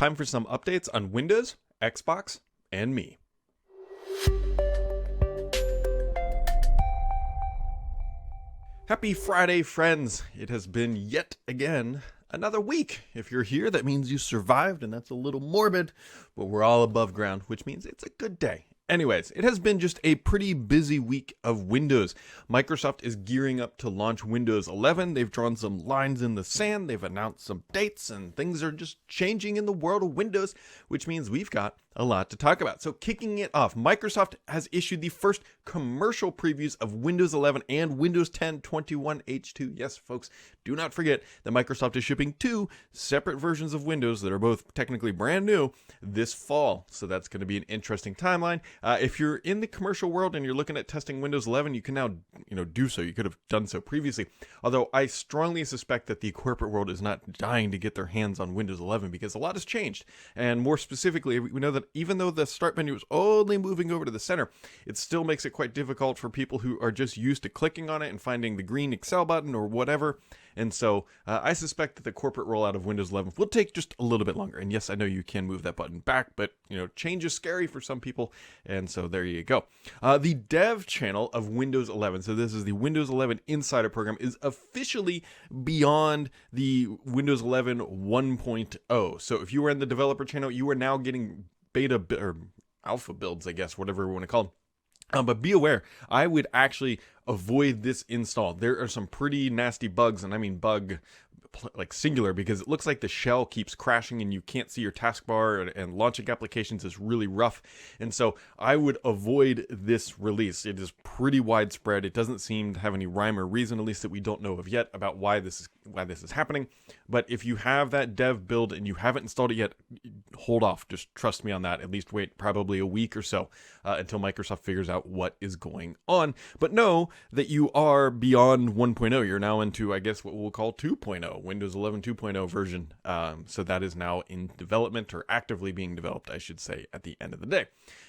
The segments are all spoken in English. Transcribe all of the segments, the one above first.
time for some updates on Windows, Xbox, and me. Happy Friday, friends. It has been yet again another week. If you're here, that means you survived, and that's a little morbid, but we're all above ground, which means it's a good day. Anyways, it has been just a pretty busy week of Windows. Microsoft is gearing up to launch Windows 11. They've drawn some lines in the sand. They've announced some dates, and things are just changing in the world of Windows, which means we've got a lot to talk about. So kicking it off, Microsoft has issued the first commercial previews of Windows 11 and Windows 10 21H2. Yes, folks, do not forget that Microsoft is shipping two separate versions of Windows that are both technically brand new this fall. So that's going to be an interesting timeline. If you're in the commercial world and you're looking at testing Windows 11, you can now do so. You could have done so previously. Although I strongly suspect that the corporate world is not dying to get their hands on Windows 11 because a lot has changed. And more specifically, we know that even though the start menu is only moving over to the center, it still makes it quite difficult for people who are just used to clicking on it and finding the green Excel button or whatever. And so I suspect that the corporate rollout of Windows 11 will take just a little bit longer. And yes, I know you can move that button back, but change is scary for some people. And so there you go. The dev channel of Windows 11, so this is the Windows 11 Insider program, is officially beyond the Windows 11 1.0. So if you were in the developer channel, you are now getting beta or alpha builds, I guess, whatever we want to call them. But be aware, I would actually avoid this install. There are some pretty nasty bugs, and I mean bug like singular, because it looks like the shell keeps crashing and you can't see your taskbar, and launching applications is really rough. And so I would avoid this release. It is pretty widespread. It doesn't seem to have any rhyme or reason, at least that we don't know of yet, about why this is happening. But if you have that dev build and you haven't installed it yet, hold off. Just trust me on that. At least wait probably a week or so until Microsoft figures out what is going on. But know that you are beyond 1.0. You're now into, I guess, what we'll call 2.0. Windows 11 2.0 version. So that is now in development, or actively being developed, I should say, at the end of the day.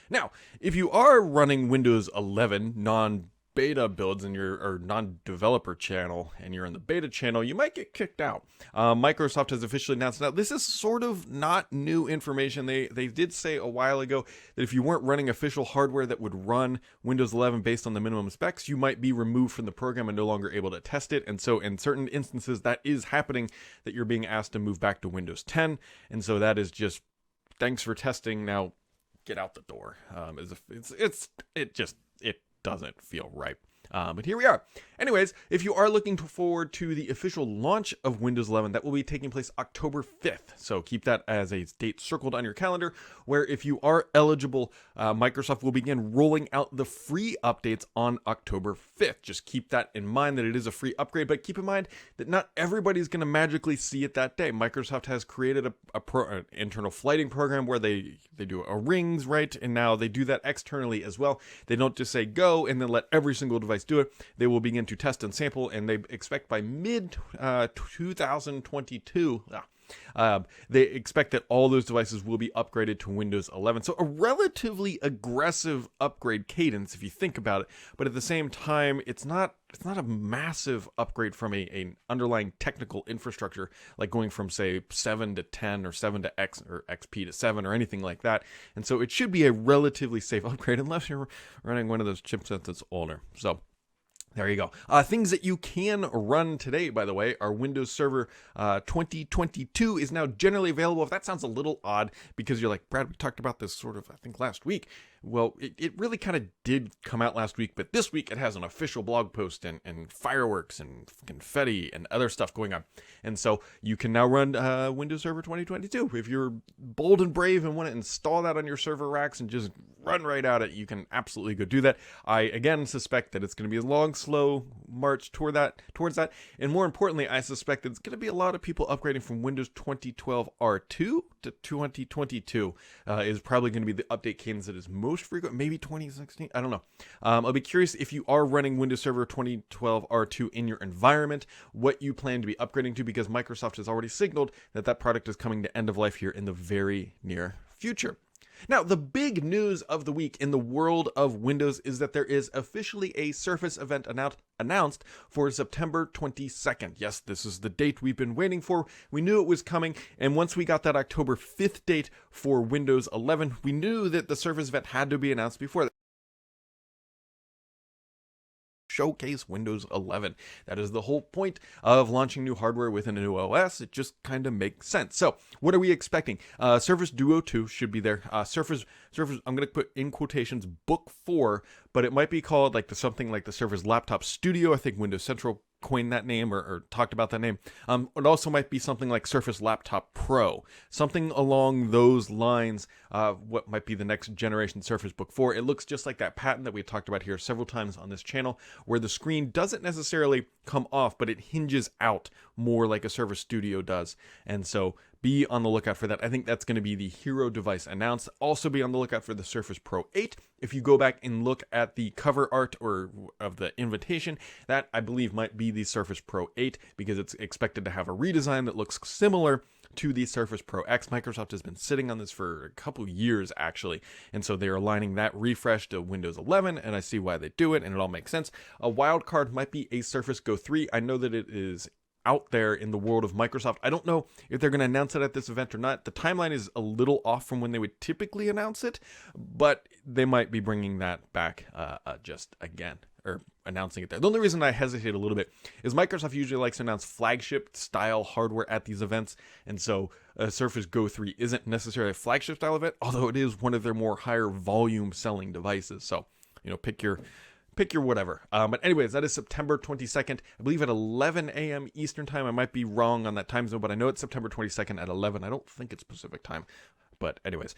Now, if you are running Windows 11 non-beta builds in your non-developer channel and you're in the beta channel, you might get kicked out. Microsoft has officially announced. Now, this is sort of not new information. They did say a while ago that if you weren't running official hardware that would run Windows 11 based on the minimum specs, you might be removed from the program and no longer able to test it. And so in certain instances, that is happening, that you're being asked to move back to Windows 10. And so that is just, thanks for testing, now get out the door. It doesn't feel right. But here we are. Anyways, if you are looking forward to the official launch of Windows 11, that will be taking place October 5th. So keep that as a date circled on your calendar, where if you are eligible, Microsoft will begin rolling out the free updates on October 5th. Just keep that in mind, that it is a free upgrade, but keep in mind that not everybody's going to magically see it that day. Microsoft has created an internal flighting program where they do a rings, right? And now they do that externally as well. They don't just say go and then let every single device do it. They will begin to test and sample, and they expect by mid 2022 they expect that all those devices will be upgraded to Windows 11. So a relatively aggressive upgrade cadence if you think about it, but at the same time it's not a massive upgrade from an underlying technical infrastructure, like going from, say, 7 to 10 or 7 to X or XP to 7 or anything like that. And so it should be a relatively safe upgrade unless you're running one of those chipsets that's older. So there you go. Things that you can run today, by the way, are Windows Server 2022 is now generally available. If that sounds a little odd because you're like, Brad, we talked about this sort of, I think, last week. Well, it really kind of did come out last week, but this week it has an official blog post and fireworks and confetti and other stuff going on. And so you can now run Windows Server 2022. If you're bold and brave and want to install that on your server racks and just run right at it, you can absolutely go do that. I, again, suspect that it's going to be a long, slow march towards that. And more importantly, I suspect that it's going to be a lot of people upgrading from Windows 2012 R2 to 2022 is probably going to be the update cadence that is most frequent, maybe 2016. I don't know. I'll be curious if you are running Windows Server 2012 R2 in your environment, what you plan to be upgrading to, because Microsoft has already signaled that product is coming to end of life here in the very near future. Now, the big news of the week in the world of Windows is that there is officially a Surface event announced for September 22nd. Yes, this is the date we've been waiting for. We knew it was coming, and once we got that October 5th date for Windows 11, we knew that the Surface event had to be announced before that. Showcase Windows 11. That is the whole point of launching new hardware with a new OS. It just kind of makes sense. So, what are we expecting? Surface Duo 2 should be there. Surface, I'm going to put in quotations Book 4, but it might be called like something like the Surface Laptop Studio. I think Windows Central coined that name or talked about that name. It also might be something like Surface Laptop Pro, something along those lines. What might be the next generation Surface Book 4? It looks just like that patent that we talked about here several times on this channel, where the screen doesn't necessarily come off, but it hinges out more like a Surface Studio does. And so be on the lookout for that. I think that's going to be the hero device announced. Also be on the lookout for the Surface Pro 8. If you go back and look at the cover art of the invitation, that I believe might be the Surface Pro 8 because it's expected to have a redesign that looks similar to the Surface Pro X. Microsoft has been sitting on this for a couple years actually, and so they're aligning that refresh to Windows 11, and I see why they do it, and it all makes sense. A wild card might be a Surface Go 3. I know that it is out there in the world of Microsoft. I don't know if they're going to announce it at this event or not. The timeline is a little off from when they would typically announce it, but they might be bringing that back just again, or announcing it there. The only reason I hesitate a little bit is Microsoft usually likes to announce flagship style hardware at these events, and so Surface Go 3 isn't necessarily a flagship style event, although it is one of their more higher volume selling devices. So, pick your whatever. But anyways, that is September 22nd, I believe at 11 a.m. Eastern time. I might be wrong on that time zone, but I know it's September 22nd at 11. I don't think it's Pacific time. But anyways,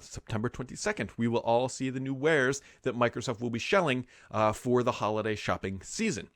September 22nd, we will all see the new wares that Microsoft will be shelling for the holiday shopping season.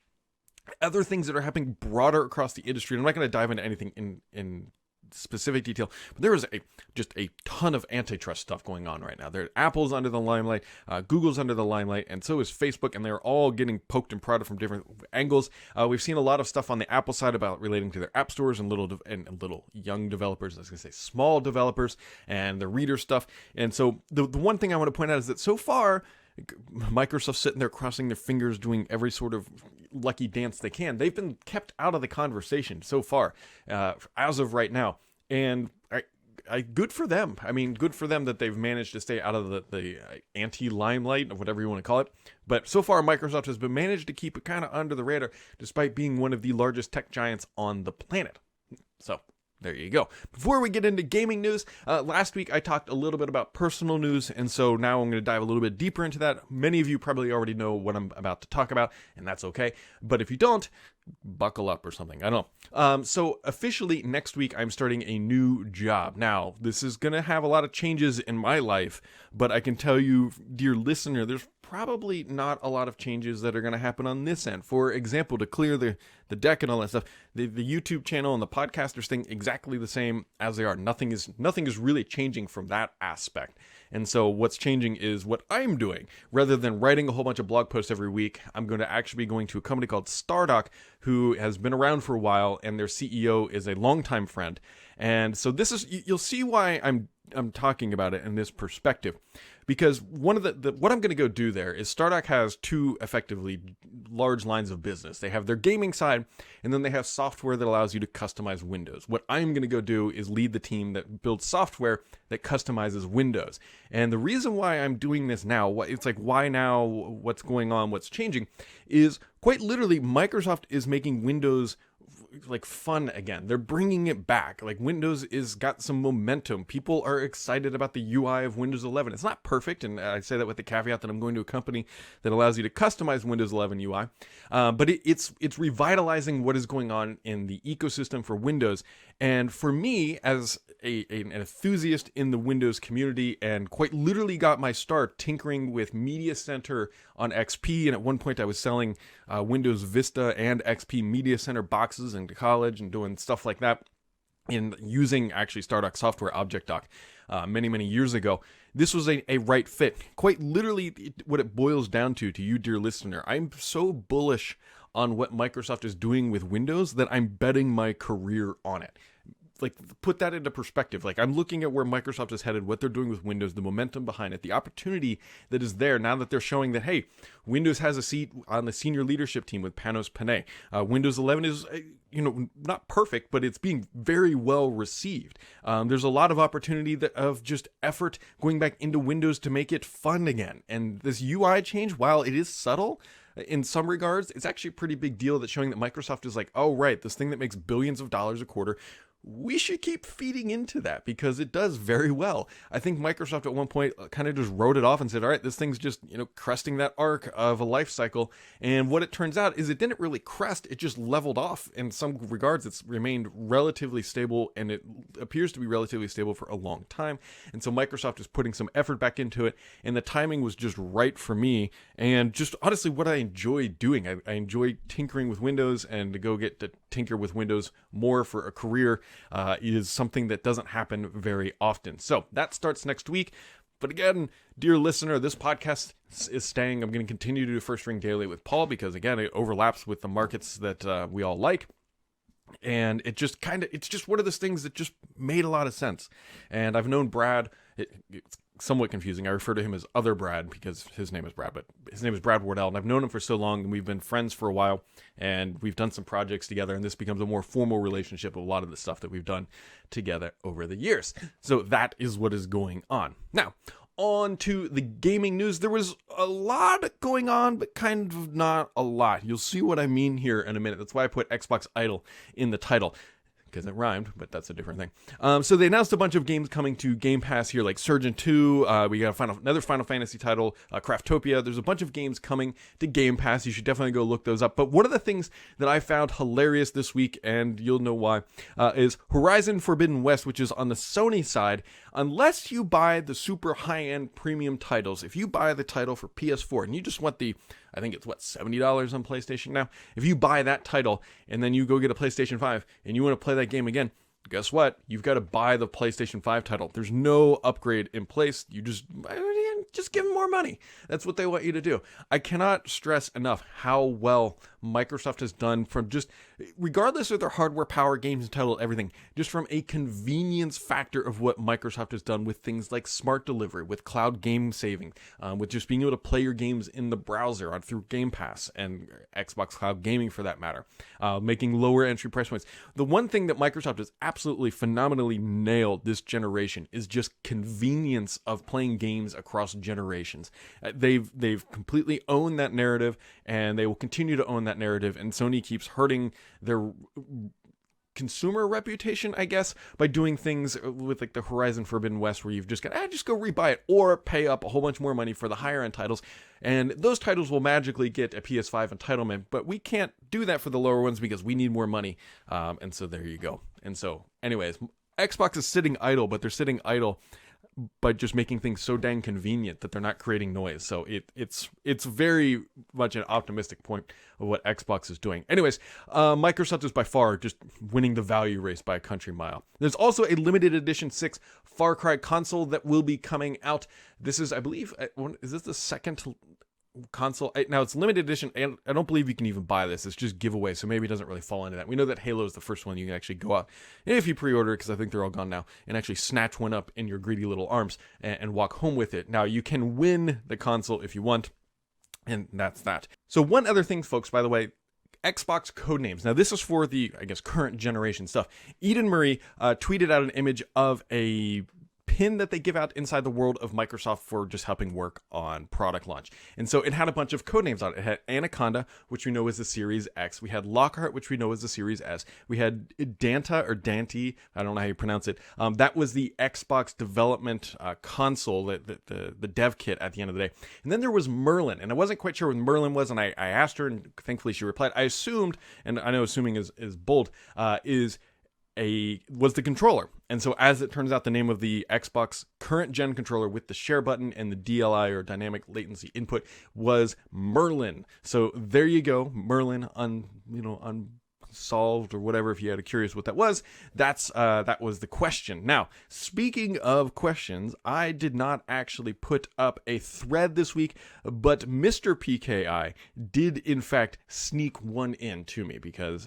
Other things that are happening broader across the industry, and I'm not going to dive into anything in specific detail, but there is just a ton of antitrust stuff going on right now. Apple's under the limelight, Google's under the limelight, and so is Facebook, and they're all getting poked and prodded from different angles. We've seen a lot of stuff on the Apple side about relating to their app stores and little young developers, I was going to say small developers, and the reader stuff. And so the one thing I want to point out is that so far, Microsoft's sitting there crossing their fingers, doing every sort of lucky dance they can. They've been kept out of the conversation so far, as of right now. And good for them. I mean, good for them that they've managed to stay out of the anti-limelight, or whatever you want to call it. But so far, Microsoft has been managed to keep it kind of under the radar, despite being one of the largest tech giants on the planet. So there you go. Before we get into gaming news, last week I talked a little bit about personal news, and so now I'm going to dive a little bit deeper into that. Many of you probably already know what I'm about to talk about, and that's okay. But if you don't, buckle up or something. I don't know. So officially next week, I'm starting a new job. Now, this is going to have a lot of changes in my life, but I can tell you, dear listener, there's probably not a lot of changes that are going to happen on this end. For example, to clear the deck and all that stuff, the YouTube channel and the podcast are staying exactly the same as they are. Nothing is really changing from that aspect. And so what's changing is what I'm doing. Rather than writing a whole bunch of blog posts every week, I'm going to actually be going to a company called Stardock, who has been around for a while, and their CEO is a longtime friend. And so you'll see why I'm talking about it in this perspective. Because one of what I'm going to go do there is Stardock has two effectively large lines of business. They have their gaming side, and then they have software that allows you to customize Windows. What I'm going to go do is lead the team that builds software that customizes Windows. And the reason why I'm doing this now, it's like, why now, what's going on, what's changing, is quite literally Microsoft is making Windows like fun again. They're bringing it back. Like Windows is got some momentum. People are excited about the UI of Windows 11. It's not perfect, and I say that with the caveat that I'm going to a company that allows you to customize Windows 11 UI, but it's revitalizing what is going on in the ecosystem for Windows. And for me, as an enthusiast in the Windows community, and quite literally got my start tinkering with Media Center on XP, and at one point I was selling Windows Vista and XP Media Center boxes into college and doing stuff like that, and using actually Stardock software, Object Dock, many years ago. This was a right fit. Quite literally, what it boils down to you, dear listener, I'm so bullish on what Microsoft is doing with Windows that I'm betting my career on it. like put that into perspective. Like I'm looking at where Microsoft is headed, what they're doing with Windows, the momentum behind it, the opportunity that is there now that they're showing that, hey, Windows has a seat on the senior leadership team with Panos Panay. Windows 11 is, not perfect, but it's being very well received. There's a lot of opportunity of just effort going back into Windows to make it fun again. And this UI change, while it is subtle, in some regards, it's actually a pretty big deal that's showing that Microsoft is like, oh, right, this thing that makes billions of dollars a quarter, we should keep feeding into that because it does very well. I think Microsoft at one point kind of just wrote it off and said, all right, this thing's just, cresting that arc of a life cycle. And what it turns out is it didn't really crest, it just leveled off. In some regards, it's remained relatively stable, and it appears to be relatively stable for a long time. And so Microsoft is putting some effort back into it, and the timing was just right for me. And just honestly, what I enjoy doing, I enjoy tinkering with Windows, and to go get to tinker with Windows more for a career is something that doesn't happen very often. So that starts next week. But again, dear listener, this podcast is staying. I'm going to continue to do First Ring Daily with Paul because, again, it overlaps with the markets that we all like. And it's just one of those things that just made a lot of sense. And I've known Brad, it's somewhat confusing. I refer to him as other Brad because his name is Brad, but his name is Brad Wardell, and I've known him for so long, and we've been friends for a while, and we've done some projects together, and this becomes a more formal relationship of a lot of the stuff that we've done together over the years. So that is what is going on. Now, on to the gaming news. There was a lot going on, but kind of not a lot. You'll see what I mean here in a minute. That's why I put Xbox Idle in the title, because it rhymed, but that's a different thing. So they announced a bunch of games coming to Game Pass here, like Surgeon 2. We got another Final Fantasy title, Craftopia. There's a bunch of games coming to Game Pass. You should definitely go look those up. But one of the things that I found hilarious this week, and you'll know why, is Horizon Forbidden West, which is on the Sony side. Unless you buy the super high-end premium titles, if you buy the title for PS4 and you just want I think it's $70 on PlayStation now. If you buy that title and then you go get a PlayStation 5 and you want to play that game again, guess what? You've got to buy the PlayStation 5 title. There's no upgrade in place. You just give them more money. That's what they want you to do. I cannot stress enough how well Microsoft has done from just, regardless of their hardware, power, games, and title, everything, just from a convenience factor of what Microsoft has done with things like smart delivery, with cloud game saving, with just being able to play your games in the browser through Game Pass and Xbox Cloud Gaming for that matter, making lower entry price points. The one thing that Microsoft has absolutely phenomenally nailed this generation is just convenience of playing games across generations. They've completely owned that narrative, and they will continue to own that narrative, and Sony keeps hurting their consumer reputation, I guess, by doing things with like the Horizon Forbidden West, where you've just got just go rebuy it or pay up a whole bunch more money for the higher end titles, and those titles will magically get a PS5 entitlement, but we can't do that for the lower ones because we need more money, and so there you go. And so anyways, Xbox is sitting idle, but they're sitting idle by just making things so dang convenient that they're not creating noise. So it's very much an optimistic point of what Xbox is doing. Anyways, Microsoft is by far just winning the value race by a country mile. There's also a limited edition 6 Far Cry console that will be coming out. This is, I believe, is this the second console? Now it's limited edition, and I don't believe you can even buy this. It's just giveaway, so maybe it doesn't really fall into that. We know that Halo is the first one you can actually go out, if you pre-order, because I think they're all gone now, and actually snatch one up in your greedy little arms and walk home with it. Now you can win the console if you want, and that's that. So one other thing, folks, by the way, Xbox codenames. Now this is for the, I guess, current generation stuff. Eden Marie tweeted out an image of a pin that they give out inside the world of Microsoft for just helping work on product launch. And so it had a bunch of codenames on it. It had Anaconda, which we know is the Series X. We had Lockhart, which we know is the Series S. We had Danta or Dante, I don't know how you pronounce it. That was the Xbox development console, the dev kit at the end of the day. And then there was Merlin, and I wasn't quite sure what Merlin was, and I asked her, and thankfully she replied. I assumed, and I know assuming is bold, was the controller. And so as it turns out, the name of the Xbox current gen controller with the share button and the DLI or dynamic latency input was Merlin. So there you go, Merlin unsolved or whatever, if you had a curious what that was. That was the question. Now, speaking of questions, I did not actually put up a thread this week, but Mr. PKI did in fact sneak one in to me because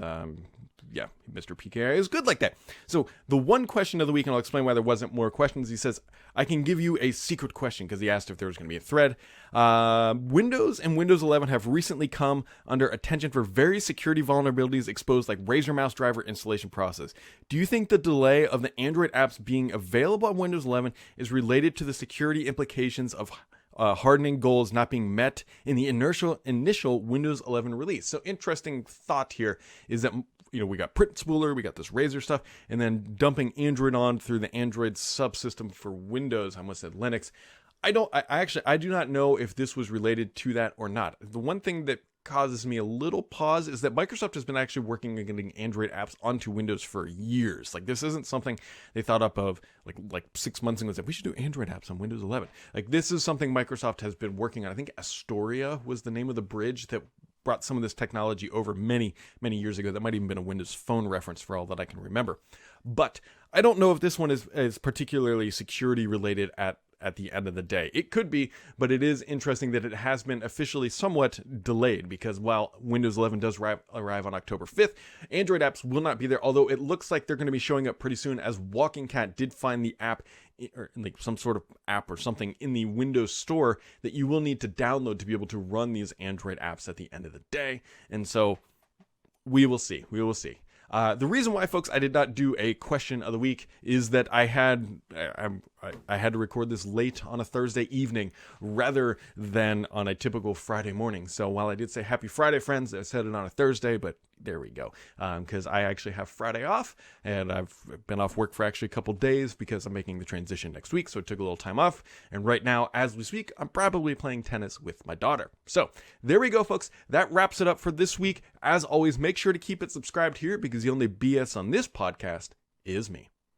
yeah, Mr. PKI is good like that. So the one question of the week, and I'll explain why there wasn't more questions. He says, I can give you a secret question, because he asked if there was going to be a thread. Windows and Windows 11 have recently come under attention for various security vulnerabilities exposed, like Razer mouse driver installation process. Do you think the delay of the Android apps being available on Windows 11 is related to the security implications of hardening goals not being met in the initial Windows 11 release? So interesting thought here is that, we got print spooler, we got this Razer stuff, and then dumping Android on through the Android subsystem for Windows. I almost said Linux. I do not know if this was related to that or not. The one thing that causes me a little pause is that Microsoft has been actually working on getting Android apps onto Windows for years. Like, this isn't something they thought up of like 6 months ago and said, we should do Android apps on Windows 11. Like, this is something Microsoft has been working on. I think Astoria was the name of the bridge that brought some of this technology over many, many years ago. That might even been a Windows Phone reference for all that I can remember. But I don't know if this one is particularly security related at the end of the day. It could be, but it is interesting that it has been officially somewhat delayed, because while Windows 11 does arrive on October 5th, Android apps will not be there, although it looks like they're going to be showing up pretty soon, as Walking Cat did find the app, or like some sort of app or something in the Windows Store that you will need to download to be able to run these Android apps at the end of the day. And so we will see. The reason why, folks, I did not do a question of the week is that I had to record this late on a Thursday evening rather than on a typical Friday morning. So while I did say happy Friday, friends, I said it on a Thursday, but there we go. Because I actually have Friday off, and I've been off work for actually a couple days because I'm making the transition next week. So I took a little time off. And right now, as we speak, I'm probably playing tennis with my daughter. So there we go, folks. That wraps it up for this week. As always, make sure to keep it subscribed here, because the only BS on this podcast is me.